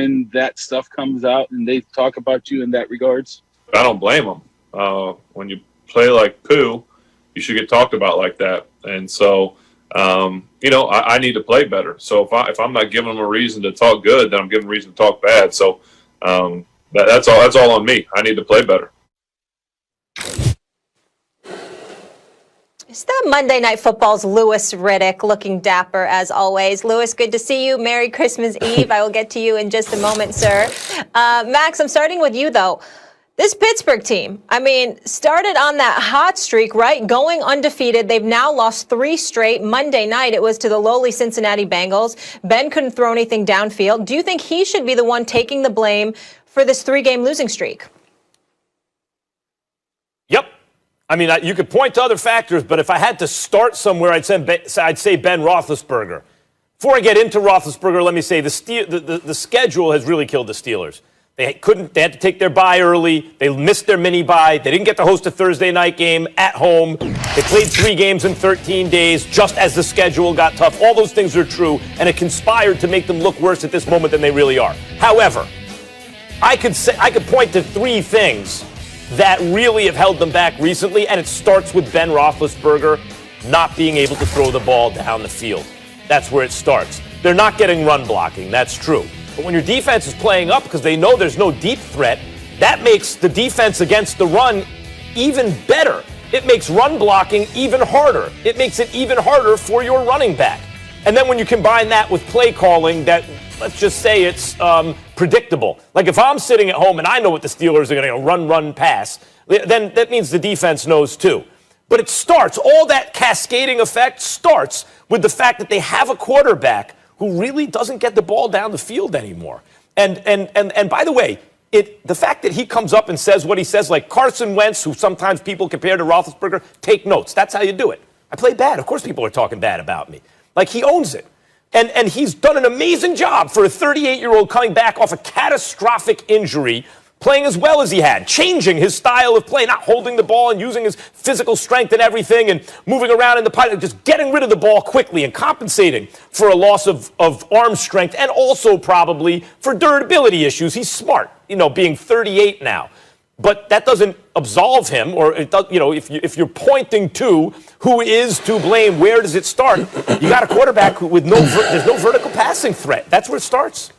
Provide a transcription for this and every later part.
when that stuff comes out and they talk about you in that regards? I don't blame them. When you play like poo, you should get talked about like that. And so, I need to play better. So if I'm not giving them a reason to talk good, then I'm giving them a reason to talk bad. So that's all on me. I need to play better. Is that Monday Night Football's Louis Riddick, looking dapper as always. Louis, good to see you. Merry Christmas Eve. I will get to you in just a moment, sir. Max, I'm starting with you, though. This Pittsburgh team, started on that hot streak, right? Going undefeated. They've now lost 3 straight. Monday night, it was to the lowly Cincinnati Bengals. Ben couldn't throw anything downfield. Do you think he should be the one taking the blame for this 3-game losing streak? Yep. You could point to other factors, but if I had to start somewhere, I'd say Ben Roethlisberger. Before I get into Roethlisberger, let me say the schedule has really killed the Steelers. They had to take their bye early. They missed their mini bye. They didn't get to host a Thursday night game at home. They played 3 games in 13 days just as the schedule got tough. All those things are true, and it conspired to make them look worse at this moment than they really are. However, I could point to 3 things that really have held them back recently, and it starts with Ben Roethlisberger not being able to throw the ball down the field. That's where it starts. They're not getting run blocking, that's true. But when your defense is playing up because they know there's no deep threat, that makes the defense against the run even better. It makes run blocking even harder. It makes it even harder for your running back. And then when you combine that with play calling that, let's just say it's predictable. Like if I'm sitting at home and I know what the Steelers are going to run, pass, then that means the defense knows too. But it starts, all that cascading effect starts with the fact that they have a quarterback who really doesn't get the ball down the field anymore. And by the way, the fact that he comes up and says what he says, like Carson Wentz, who sometimes people compare to Roethlisberger, take notes. That's how you do it. I play bad. Of course people are talking bad about me. Like he owns it. And he's done an amazing job for a 38-year-old coming back off a catastrophic injury, playing as well as he had, changing his style of play, not holding the ball and using his physical strength and everything and moving around in the pocket, just getting rid of the ball quickly and compensating for a loss of arm strength and also probably for durability issues. He's smart, being 38 now. But that doesn't absolve him, or it does, if you're pointing to who is to blame, where does it start? You got a quarterback with there's no vertical passing threat. That's where it starts.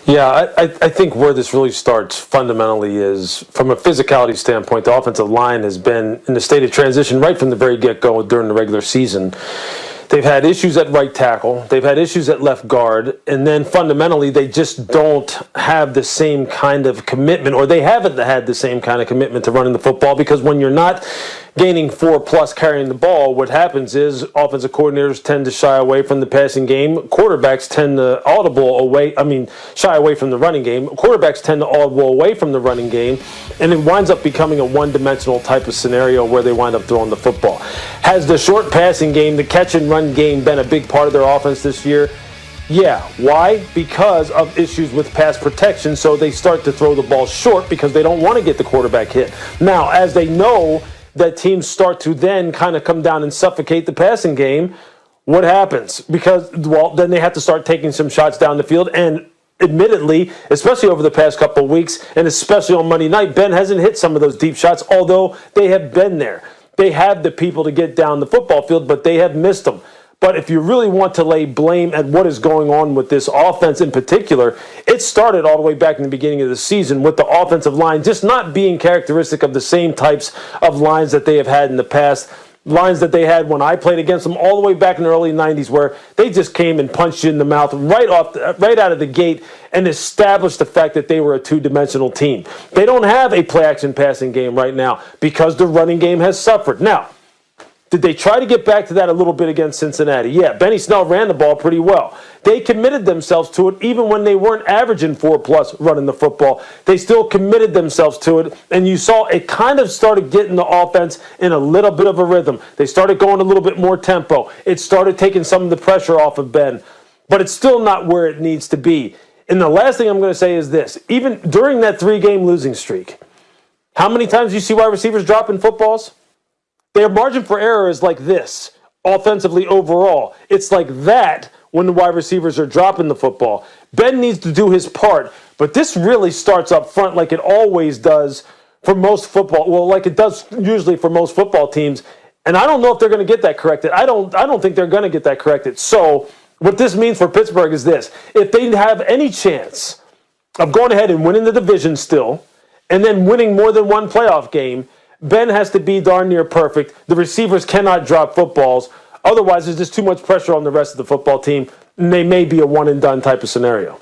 Yeah, I think where this really starts fundamentally is from a physicality standpoint. The offensive line has been in a state of transition right from the very get-go during the regular season. They've had issues at right tackle. They've had issues at left guard. And then fundamentally, they just don't have the same kind of commitment, or they haven't had the same kind of commitment to running the football, because when you're not gaining 4+ carrying the ball, what happens is offensive coordinators tend to shy away from the passing game. Quarterbacks tend to shy away from the running game. Quarterbacks tend to audible away from the running game, and it winds up becoming a one-dimensional type of scenario where they wind up throwing the football. Has the short passing game, the catch and run game, been a big part of their offense this year? Yeah. Why? Because of issues with pass protection, so they start to throw the ball short because they don't want to get the quarterback hit. Now, as they know that teams start to then kind of come down and suffocate the passing game, what happens? Because, then they have to start taking some shots down the field, and admittedly, especially over the past couple of weeks, and especially on Monday night, Ben hasn't hit some of those deep shots, although they have been there. They have the people to get down the football field, but they have missed them. But if you really want to lay blame at what is going on with this offense in particular, it started all the way back in the beginning of the season with the offensive line just not being characteristic of the same types of lines that they have had in the past. Lines that they had when I played against them all the way back in the early 90s, where they just came and punched you in the mouth right out of the gate and established the fact that they were a two-dimensional team. They don't have a play-action passing game right now because the running game has suffered. Now, did they try to get back to that a little bit against Cincinnati? Yeah, Benny Snell ran the ball pretty well. They committed themselves to it even when they weren't averaging 4+ running the football. They still committed themselves to it, and you saw it kind of started getting the offense in a little bit of a rhythm. They started going a little bit more tempo. It started taking some of the pressure off of Ben, but it's still not where it needs to be. And the last thing I'm going to say is this. Even during that 3-game losing streak, how many times do you see wide receivers dropping footballs? Their margin for error is like this, offensively overall. It's like that when the wide receivers are dropping the football. Ben needs to do his part, but this really starts up front like it always does for most football. Well, like it does usually for most football teams. And I don't know if they're going to get that corrected. I don't think they're going to get that corrected. So what this means for Pittsburgh is this. If they have any chance of going ahead and winning the division still, and then winning more than one playoff game, Ben has to be darn near perfect. The receivers cannot drop footballs. Otherwise, there's just too much pressure on the rest of the football team, and they may be a one-and-done type of scenario.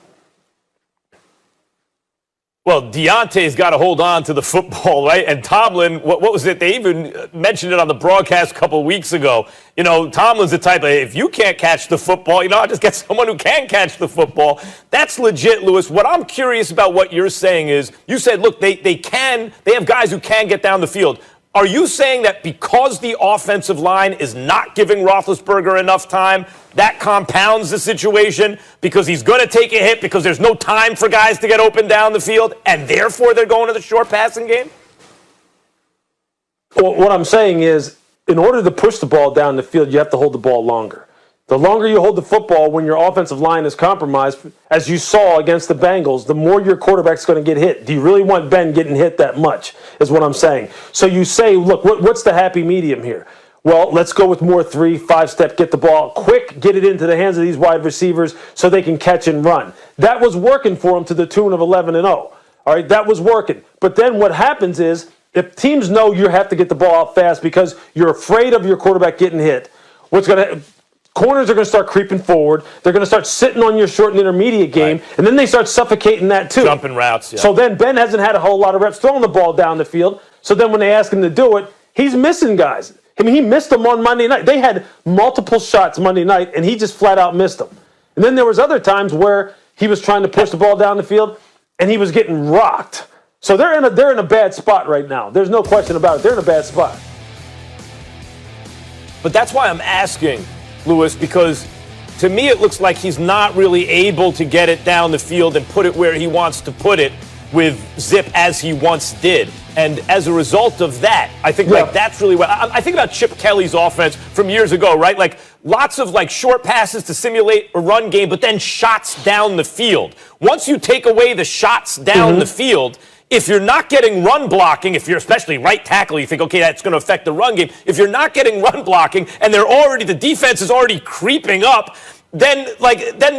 Well, Deontay's got to hold on to the football, right? And Tomlin, what was it? They even mentioned it on the broadcast a couple of weeks ago. You know, Tomlin's the type of, if you can't catch the football, I'll just get someone who can catch the football. That's legit, Lewis. What I'm curious about what you're saying is, you said, look, they have guys who can get down the field. Are you saying that because the offensive line is not giving Roethlisberger enough time, that compounds the situation because he's going to take a hit because there's no time for guys to get open down the field, and therefore they're going to the short passing game? Well, what I'm saying is, in order to push the ball down the field, you have to hold the ball longer. The longer you hold the football when your offensive line is compromised, as you saw against the Bengals, the more your quarterback's going to get hit. Do you really want Ben getting hit that much, is what I'm saying. So you say, look, what's the happy medium here? Well, let's go with more 3-5 step, get the ball quick, get it into the hands of these wide receivers so they can catch and run. That was working for them to the tune of 11-0. All right, that was working. But then what happens is, if teams know you have to get the ball out fast because you're afraid of your quarterback getting hit, corners are going to start creeping forward. They're going to start sitting on your short and intermediate game, right, and then they start suffocating that too. Jumping routes, yeah. So then Ben hasn't had a whole lot of reps throwing the ball down the field. So then when they ask him to do it, he's missing guys. I mean, he missed them on Monday night. They had multiple shots Monday night, and he just flat out missed them. And then there was other times where he was trying to push the ball down the field, and he was getting rocked. So they're in a bad spot right now. There's no question about it. They're in a bad spot. But that's why I'm asking, Lewis, because to me it looks like he's not really able to get it down the field and put it where he wants to put it with zip as he once did. And as a result of that, I think that's really what I think about Chip Kelly's offense from years ago, right? Like lots of short passes to simulate a run game, but then shots down the field. Once you take away the shots down the field, if you're not getting run blocking, if you're especially right tackle, you think, okay, that's going to affect the run game. If you're not getting run blocking and the defense is already creeping up, then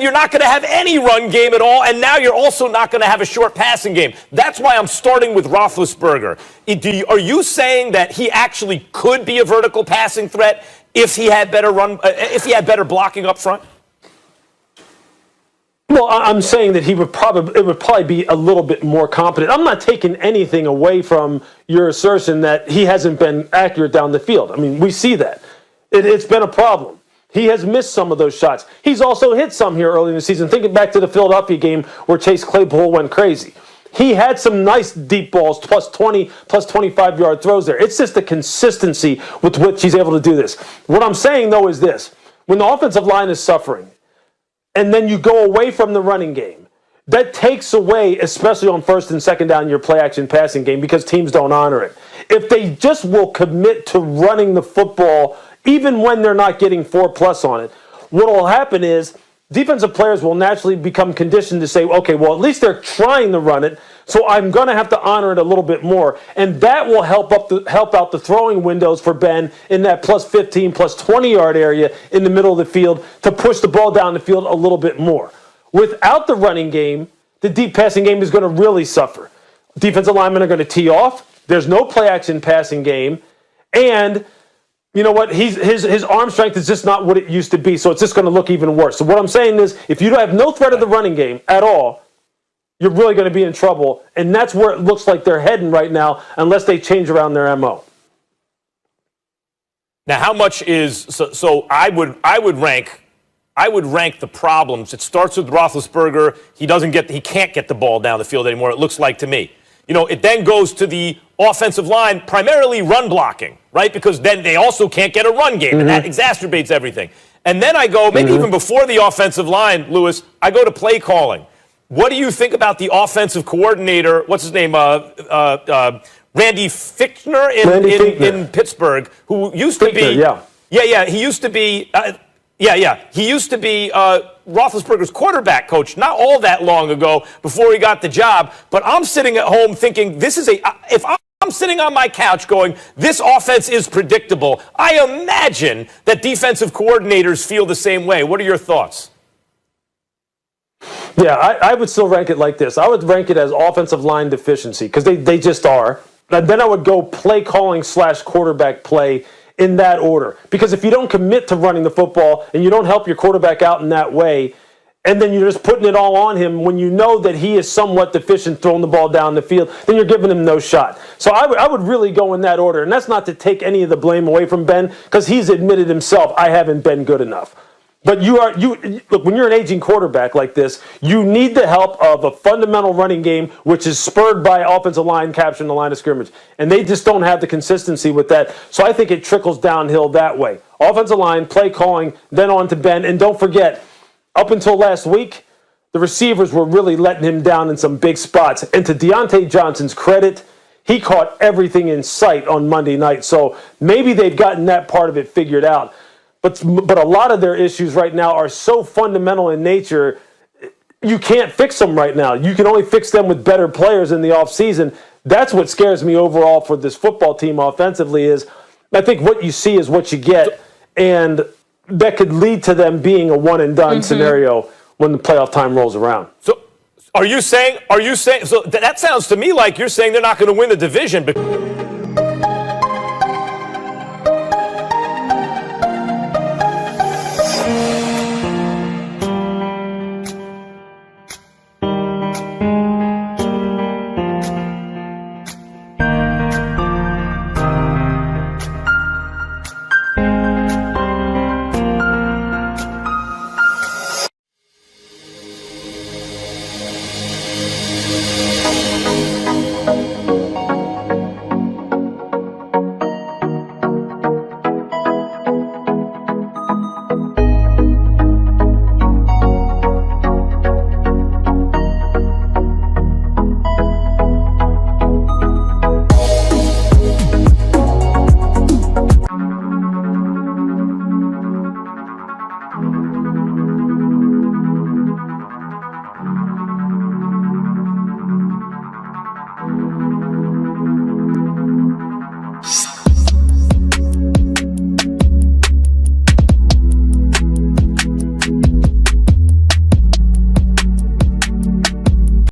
you're not going to have any run game at all, and now you're also not going to have a short passing game. That's why I'm starting with Roethlisberger. Are you saying that he actually could be a vertical passing threat if he had better blocking up front? Well, I'm saying that it would probably be a little bit more competent. I'm not taking anything away from your assertion that he hasn't been accurate down the field. I mean, we see that. It's been a problem. He has missed some of those shots. He's also hit some here early in the season. Thinking back to the Philadelphia game where Chase Claypool went crazy. He had some nice deep balls, plus 20, plus 25-yard throws there. It's just the consistency with which he's able to do this. What I'm saying, though, is this. When the offensive line is suffering, and then you go away from the running game, that takes away, especially on first and second down, your play-action passing game because teams don't honor it. If they just will commit to running the football even when they're not getting 4+ on it, what will happen is defensive players will naturally become conditioned to say, okay, well, at least they're trying to run it, so I'm going to have to honor it a little bit more. And that will help out the throwing windows for Ben in that plus 15, plus 20-yard area in the middle of the field to push the ball down the field a little bit more. Without the running game, the deep passing game is going to really suffer. Defensive linemen are going to tee off. There's no play-action passing game. And you know what? His arm strength is just not what it used to be, so it's just going to look even worse. So what I'm saying is, if you have no threat of the running game at all, you're really going to be in trouble, and that's where it looks like they're heading right now, unless they change around their MO. Now, how much is so? I would rank the problems. It starts with Roethlisberger. He can't get the ball down the field anymore. It looks like to me. It then goes to the offensive line, primarily run blocking, right? Because then they also can't get a run game, and that exacerbates everything. And then I go, maybe even before the offensive line, Lewis, I go to play calling. What do you think about the offensive coordinator, what's his name, Randy Fichtner in Pittsburgh, who used to be... Yeah, he used to be... Yeah. He used to be Roethlisberger's quarterback coach not all that long ago before he got the job. But I'm sitting at home thinking if I'm sitting on my couch going, this offense is predictable, I imagine that defensive coordinators feel the same way. What are your thoughts? Yeah, I would still rank it like this. I would rank it as offensive line deficiency because they just are. And then I would go play calling / quarterback play in that order. Because if you don't commit to running the football and you don't help your quarterback out in that way, and then you're just putting it all on him when you know that he is somewhat deficient throwing the ball down the field, then you're giving him no shot. So I would really go in that order. And that's not to take any of the blame away from Ben because he's admitted himself, I haven't been good enough. But look, when you're an aging quarterback like this, you need the help of a fundamental running game, which is spurred by offensive line capturing the line of scrimmage. And they just don't have the consistency with that. So I think it trickles downhill that way. Offensive line, play calling, then on to Ben. And don't forget, up until last week, the receivers were really letting him down in some big spots. And to Deontay Johnson's credit, he caught everything in sight on Monday night. So maybe they've gotten that part of it figured out. But a lot of their issues right now are so fundamental in nature, you can't fix them right now. You can only fix them with better players in the offseason. That's what scares me overall for this football team offensively is I think what you see is what you get, and that could lead to them being a one-and-done scenario when the playoff time rolls around. So are you saying, so that sounds to me like you're saying they're not going to win the division.